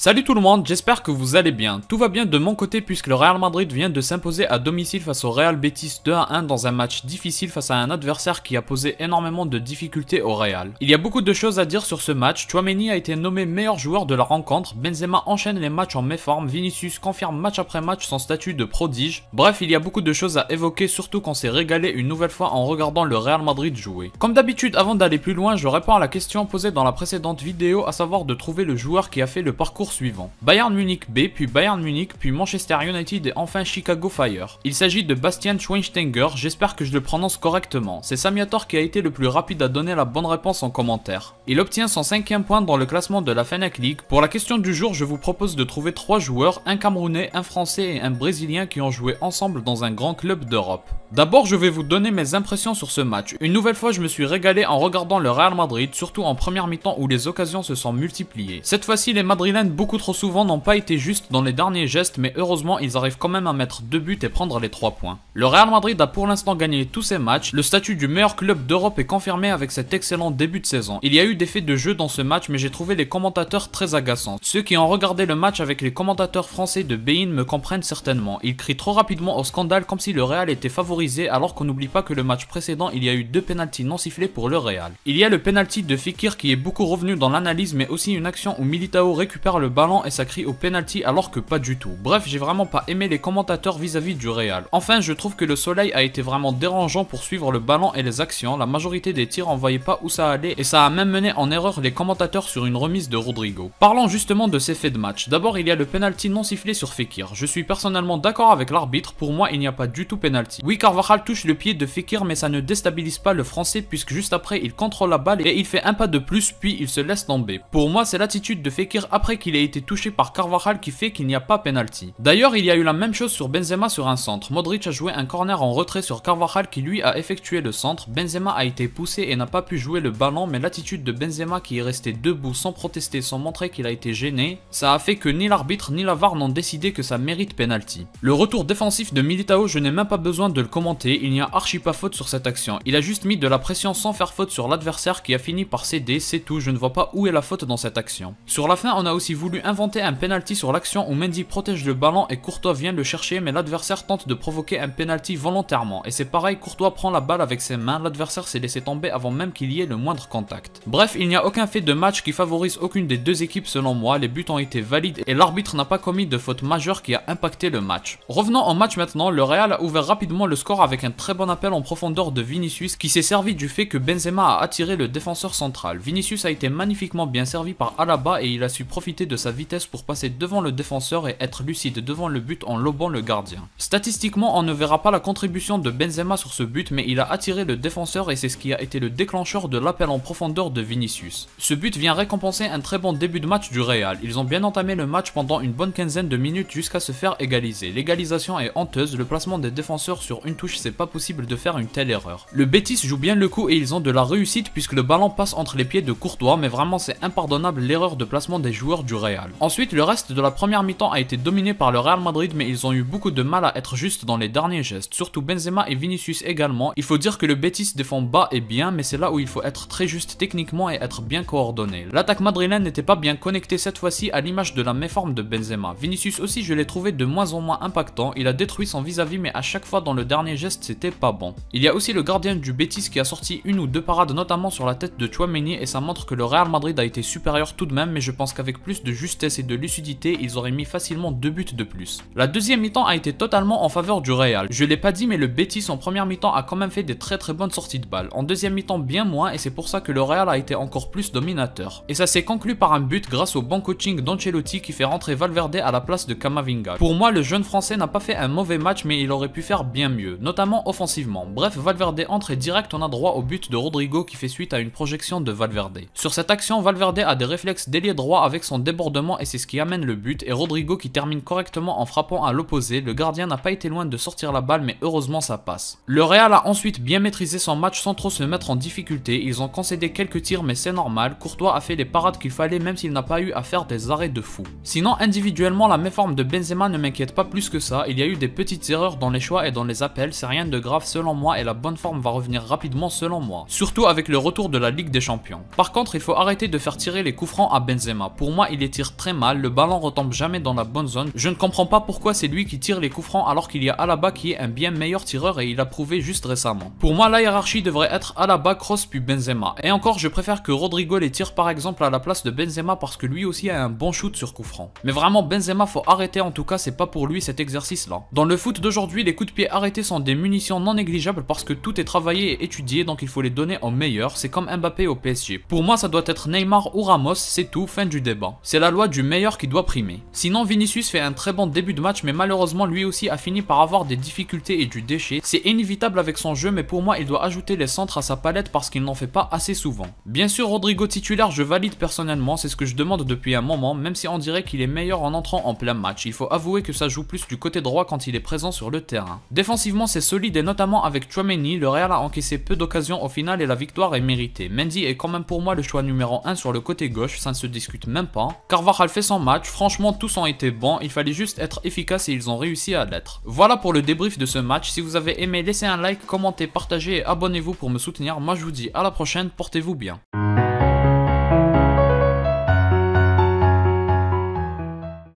Salut tout le monde, j'espère que vous allez bien. Tout va bien de mon côté puisque le Real Madrid vient de s'imposer à domicile face au Real Betis 2-1 dans un match difficile face à un adversaire qui a posé énormément de difficultés au Real. Il y a beaucoup de choses à dire sur ce match. Tchouaméni a été nommé meilleur joueur de la rencontre, Benzema enchaîne les matchs en méforme, Vinicius confirme match après match son statut de prodige. Bref, il y a beaucoup de choses à évoquer, surtout qu'on s'est régalé une nouvelle fois en regardant le Real Madrid jouer. Comme d'habitude, avant d'aller plus loin, je réponds à la question posée dans la précédente vidéo, à savoir de trouver le joueur qui a fait le parcours suivant. Bayern Munich B, puis Bayern Munich, puis Manchester United et enfin Chicago Fire. Il s'agit de Bastian Schweinsteiger, j'espère que je le prononce correctement. C'est Samiator qui a été le plus rapide à donner la bonne réponse en commentaire. Il obtient son 5e point dans le classement de la Fnac League. Pour la question du jour, je vous propose de trouver 3 joueurs, un Camerounais, un Français et un Brésilien qui ont joué ensemble dans un grand club d'Europe. D'abord, je vais vous donner mes impressions sur ce match. Une nouvelle fois, je me suis régalé en regardant le Real Madrid, surtout en première mi-temps où les occasions se sont multipliées. Cette fois-ci, les Madrilènes, beaucoup trop souvent, n'ont pas été justes dans les derniers gestes, mais heureusement, ils arrivent quand même à mettre 2 buts et prendre les 3 points. Le Real Madrid a pour l'instant gagné tous ses matchs. Le statut du meilleur club d'Europe est confirmé avec cet excellent début de saison. Il y a eu des faits de jeu dans ce match, mais j'ai trouvé les commentateurs très agaçants. Ceux qui ont regardé le match avec les commentateurs français de beIN me comprennent certainement. Ils crient trop rapidement au scandale comme si le Real était favorisé, alors qu'on n'oublie pas que le match précédent, il y a eu 2 pénaltys non sifflés pour le Real. Il y a le pénalty de Fekir qui est beaucoup revenu dans l'analyse, mais aussi une action où Militao récupère le ballon et ça crie au pénalty alors que pas du tout. Bref, j'ai vraiment pas aimé les commentateurs vis-à-vis du Real. Enfin, je trouve que le soleil a été vraiment dérangeant pour suivre le ballon et les actions. La majorité des tirs on voyait pas où ça allait et ça a même mené en erreur les commentateurs sur une remise de Rodrigo. Parlons justement de ces faits de match. D'abord, il y a le pénalty non sifflé sur Fekir. Je suis personnellement d'accord avec l'arbitre, pour moi il n'y a pas du tout pénalty. Oui, Carvajal touche le pied de Fekir, mais ça ne déstabilise pas le français puisque juste après il contrôle la balle et il fait un pas de plus puis il se laisse tomber. Pour moi, c'est l'attitude de Fekir après qu'il ait été touché par Carvajal qui fait qu'il n'y a pas pénalty. D'ailleurs, il y a eu la même chose sur Benzema sur un centre. Modric a joué un corner en retrait sur Carvajal qui lui a effectué le centre. Benzema a été poussé et n'a pas pu jouer le ballon, mais l'attitude de Benzema qui est resté debout sans protester, sans montrer qu'il a été gêné, ça a fait que ni l'arbitre ni la VAR n'ont décidé que ça mérite pénalty. Le retour défensif de Militao, je n'ai même pas besoin de le commenter, il n'y a archi pas faute sur cette action. Il a juste mis de la pression sans faire faute sur l'adversaire qui a fini par céder, c'est tout, je ne vois pas où est la faute dans cette action. Sur la fin, on a aussi voulu inventer un penalty sur l'action où Mendy protège le ballon et Courtois vient le chercher, mais l'adversaire tente de provoquer un penalty volontairement. Et c'est pareil, Courtois prend la balle avec ses mains, l'adversaire s'est laissé tomber avant même qu'il y ait le moindre contact. Bref, il n'y a aucun fait de match qui favorise aucune des deux équipes selon moi, les buts ont été valides et l'arbitre n'a pas commis de faute majeure qui a impacté le match. Revenons au match maintenant, le Real a ouvert rapidement le score avec un très bon appel en profondeur de Vinicius qui s'est servi du fait que Benzema a attiré le défenseur central. Vinicius a été magnifiquement bien servi par Alaba et il a su profiter de sa vitesse pour passer devant le défenseur et être lucide devant le but en lobant le gardien. Statistiquement, on ne verra pas la contribution de Benzema sur ce but, mais il a attiré le défenseur et c'est ce qui a été le déclencheur de l'appel en profondeur de Vinicius. Ce but vient récompenser un très bon début de match du Real. Ils ont bien entamé le match pendant une bonne quinzaine de minutes jusqu'à se faire égaliser. L'égalisation est honteuse, le placement des défenseurs sur une touche, c'est pas possible de faire une telle erreur. Le Betis joue bien le coup et ils ont de la réussite puisque le ballon passe entre les pieds de Courtois, mais vraiment c'est impardonnable l'erreur de placement des joueurs du Real. Ensuite, le reste de la première mi-temps a été dominé par le Real Madrid, mais ils ont eu beaucoup de mal à être justes dans les derniers gestes, surtout Benzema et Vinicius également. Il faut dire que le Betis défend bas et bien, mais c'est là où il faut être très juste techniquement et être bien coordonné. L'attaque madrilène n'était pas bien connectée cette fois-ci à l'image de la méforme de Benzema. Vinicius aussi, je l'ai trouvé de moins en moins impactant, il a détruit son vis-à-vis mais à chaque fois dans le dernier geste c'était pas bon. Il y a aussi le gardien du Betis qui a sorti une ou deux parades notamment sur la tête de Tchouaméni et ça montre que le Real Madrid a été supérieur tout de même, mais je pense qu'avec plus de justesse et de lucidité, ils auraient mis facilement 2 buts de plus. La deuxième mi-temps a été totalement en faveur du Real. Je l'ai pas dit, mais le Betis en première mi-temps a quand même fait des très bonnes sorties de balles. En deuxième mi-temps bien moins et c'est pour ça que le Real a été encore plus dominateur. Et ça s'est conclu par un but grâce au bon coaching d'Ancelotti qui fait rentrer Valverde à la place de Camavinga. Pour moi, le jeune français n'a pas fait un mauvais match, mais il aurait pu faire bien mieux, notamment offensivement. Bref, Valverde entre et direct on a droit au but de Rodrigo qui fait suite à une projection de Valverde. Sur cette action, Valverde a des réflexes d'ailier droit avec son débordement et c'est ce qui amène le but, et Rodrigo qui termine correctement en frappant à l'opposé. Le gardien n'a pas été loin de sortir la balle, mais heureusement ça passe. Le Real a ensuite bien maîtrisé son match sans trop se mettre en difficulté. Ils ont concédé quelques tirs mais c'est normal, Courtois a fait les parades qu'il fallait même s'il n'a pas eu à faire des arrêts de fou. Sinon individuellement la méforme de Benzema ne m'inquiète pas plus que ça, il y a eu des petites erreurs dans les choix et dans les appels, c'est rien de grave selon moi et la bonne forme va revenir rapidement selon moi, surtout avec le retour de la Ligue des Champions. Par contre il faut arrêter de faire tirer les coups francs à Benzema, pour moi il est les tire très mal, le ballon retombe jamais dans la bonne zone. Je ne comprends pas pourquoi c'est lui qui tire les coups francs alors qu'il y a Alaba qui est un bien meilleur tireur et il a prouvé juste récemment. Pour moi, la hiérarchie devrait être Alaba, Kroos puis Benzema. Et encore, je préfère que Rodrigo les tire par exemple à la place de Benzema parce que lui aussi a un bon shoot sur coup franc. Mais vraiment, Benzema faut arrêter, en tout cas c'est pas pour lui cet exercice là. Dans le foot d'aujourd'hui, les coups de pied arrêtés sont des munitions non négligeables parce que tout est travaillé et étudié, donc il faut les donner au meilleur. C'est comme Mbappé au PSG. Pour moi, ça doit être Neymar ou Ramos, c'est tout, fin du débat. C'est la loi du meilleur qui doit primer. Sinon, Vinicius fait un très bon début de match, mais malheureusement lui aussi a fini par avoir des difficultés et du déchet. C'est inévitable avec son jeu, mais pour moi il doit ajouter les centres à sa palette parce qu'il n'en fait pas assez souvent. Bien sûr, Rodrigo titulaire, je valide personnellement, c'est ce que je demande depuis un moment, même si on dirait qu'il est meilleur en entrant en plein match. Il faut avouer que ça joue plus du côté droit quand il est présent sur le terrain. Défensivement, c'est solide et notamment avec Tchouaméni, le Real a encaissé peu d'occasions au final et la victoire est méritée. Mendy est quand même pour moi le choix numéro 1 sur le côté gauche, ça ne se discute même pas. Carvajal fait son match, franchement tous ont été bons, il fallait juste être efficace et ils ont réussi à l'être. Voilà pour le débrief de ce match. Si vous avez aimé, laissez un like, commentez, partagez et abonnez-vous pour me soutenir. Moi je vous dis à la prochaine, portez-vous bien.